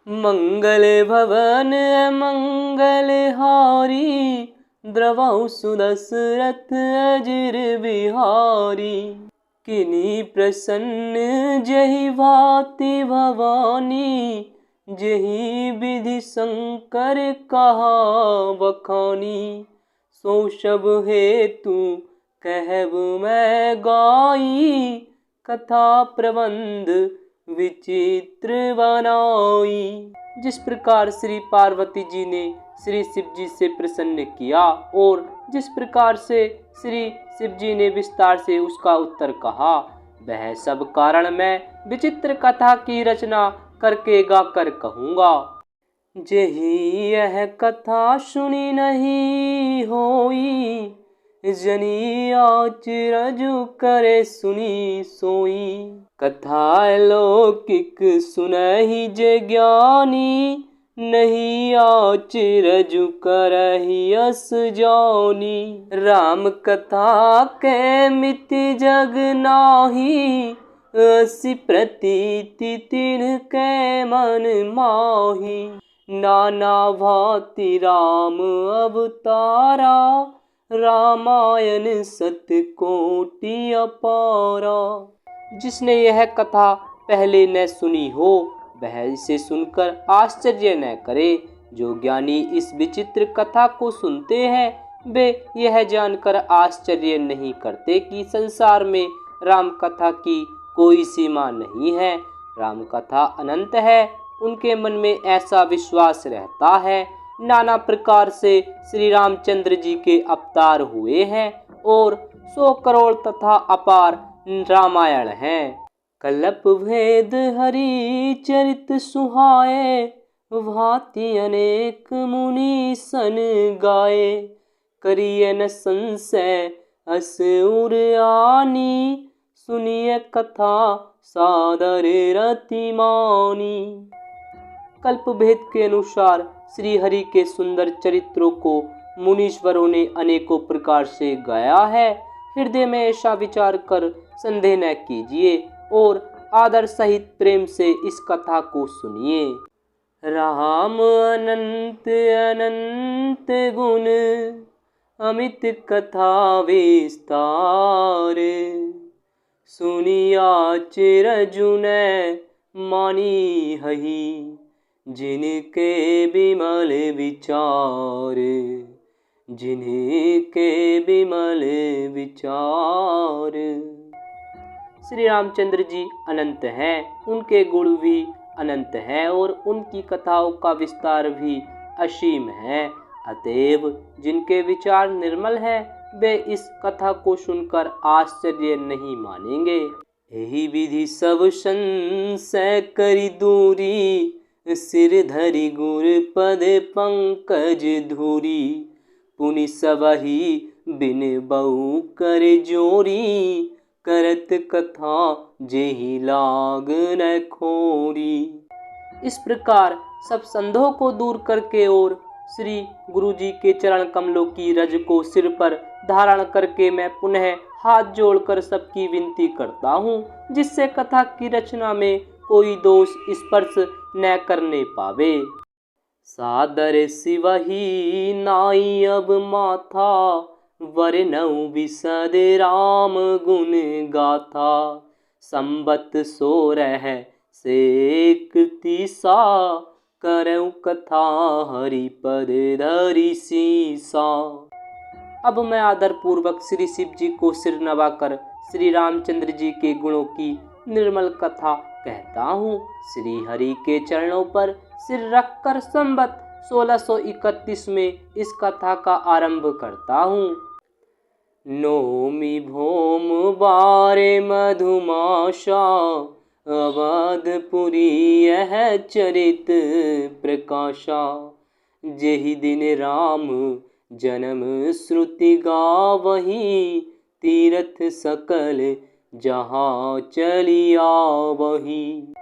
मंगल भवन मंगल हारी, द्रवहु सुदशरथ अजिर बिहारी। किनी प्रसन्न जहि भांति भवानी, जहि विधि शंकर कहा बखानी। सो सब हेतु कहब मैं गाई, कथा प्रबंध विचित्र बनाई। जिस प्रकार श्री पार्वती जी ने श्री शिव जी से प्रसन्न किया और जिस प्रकार से श्री शिव जी ने विस्तार से उसका उत्तर कहा, वह सब कारण मैं विचित्र कथा की रचना करके गाकर कहूँगा। जेहि यह कथा सुनी नहीं होई, जनी आचरजु करे सुनी सोई। कथा लौकिक सुनहि जे ज्ञानी, नहीं आचरजु करहि यस जानी। राम कथा के मिति जग नाही, असी प्रतीति तिनके मन माही। नाना भांति राम अवतारा, रामायण सतकोटि अपारा। जिसने यह कथा पहले न सुनी हो, वह इसे सुनकर आश्चर्य न करे। जो ज्ञानी इस विचित्र कथा को सुनते हैं, वे यह जानकर आश्चर्य नहीं करते कि संसार में राम कथा की कोई सीमा नहीं है। राम कथा अनंत है, उनके मन में ऐसा विश्वास रहता है। नाना प्रकार से श्री रामचंद्र जी के अवतार हुए हैं और 100 करोड़ तथा अपार रामायण हैं। कल्प भेद हरि चरित सुहाए, भांति अनेक मुनि सन गाए। करिए न संशय अस उर आनी, सुनिए कथा सादर रति मानी। कल्प भेद के अनुसार श्री हरि के सुंदर चरित्रों को मुनीश्वरों ने अनेकों प्रकार से गाया है। हृदय में ऐसा विचार कर संदेह न कीजिए और आदर सहित प्रेम से इस कथा को सुनिए। राम अनंत अनंत गुण, अमित कथा विस्तार। सुनिया आचरजु न मानी हहि, जिनके विमल विचार। जिनके विमल विचार। श्री रामचंद्र जी अनंत हैं, उनके गुण भी अनंत हैं और उनकी कथाओं का विस्तार भी असीम है। अतएव जिनके विचार निर्मल हैं, वे इस कथा को सुनकर आश्चर्य नहीं मानेंगे। यही विधि सब संशय करि दूरी, सिर धरि गुर पद पंकज धूरी। पुनि सबहि बिन बहु कर जोरी, करत कथा जेहि लाग न खोरी। इस प्रकार सब संदेहों को दूर करके और श्री गुरु जी के चरण कमलों की रज को सिर पर धारण करके मैं पुनः हाथ जोड़कर सबकी विनती करता हूँ, जिससे कथा की रचना में कोई दोष स्पर्श न करने पावे। सादर सिवहि नाई अब माथा, वरनउ विशद राम गुण गाथा। संबत 16 से 31, करऊ कथा हरिपद धरि सीसा। अब मैं आदर पूर्वक श्री शिव जी को सिर नवाकर श्री रामचंद्र जी के गुणों की निर्मल कथा कहता हूँ। श्री हरि के चरणों पर सिर रखकर संबत 1631 में इस कथा का आरंभ करता हूँ। नौमी भौम बारे मधुमाशा, अवधपुरी यह चरित प्रकाशा। जेहि दिन राम जन्म श्रुति गावही, तीर्थ सकल जहाँ चली आवही।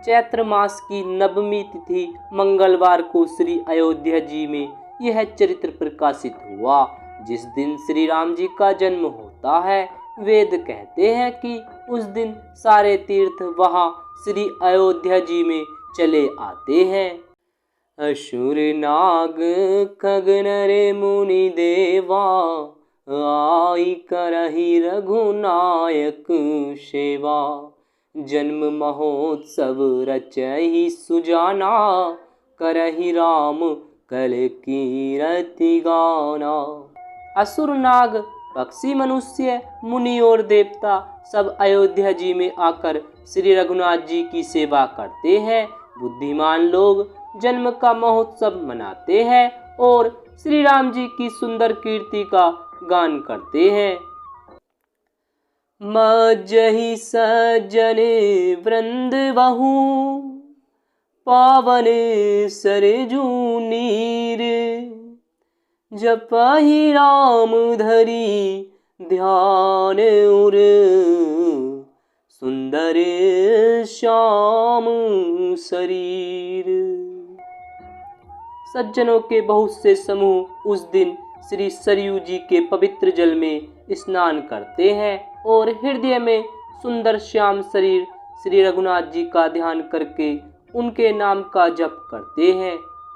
चैत्र मास की नवमी तिथि मंगलवार को श्री अयोध्या जी में यह चरित्र प्रकाशित हुआ। जिस दिन श्री राम जी का जन्म होता है, वेद कहते हैं कि उस दिन सारे तीर्थ वहाँ श्री अयोध्या जी में चले आते हैं। असुर नाग खग नर मुनि देवा, आई करहि रघुनायक सेवा। जन्म महोत्सव रचहि सुजाना, करहि राम कल कीरति गाना। असुर नाग पक्षी मनुष्य मुनि और देवता सब अयोध्या जी में आकर श्री रघुनाथ जी की सेवा करते हैं। बुद्धिमान लोग जन्म का महोत्सव मनाते हैं और श्री राम जी की सुंदर कीर्ति का गान करते हैं। मज्जहि सज्जन वृंद बहु, पावन सरजू नीर। जपहि राम धरि ध्यान उर, सुंदर श्याम शरीर। सज्जनों के बहुत से समूह उस दिन श्री सरयू जी के पवित्र जल में स्नान करते हैं और हृदय में सुंदर श्याम शरीर श्री रघुनाथ जी का ध्यान करके उनके नाम का जप करते हैं।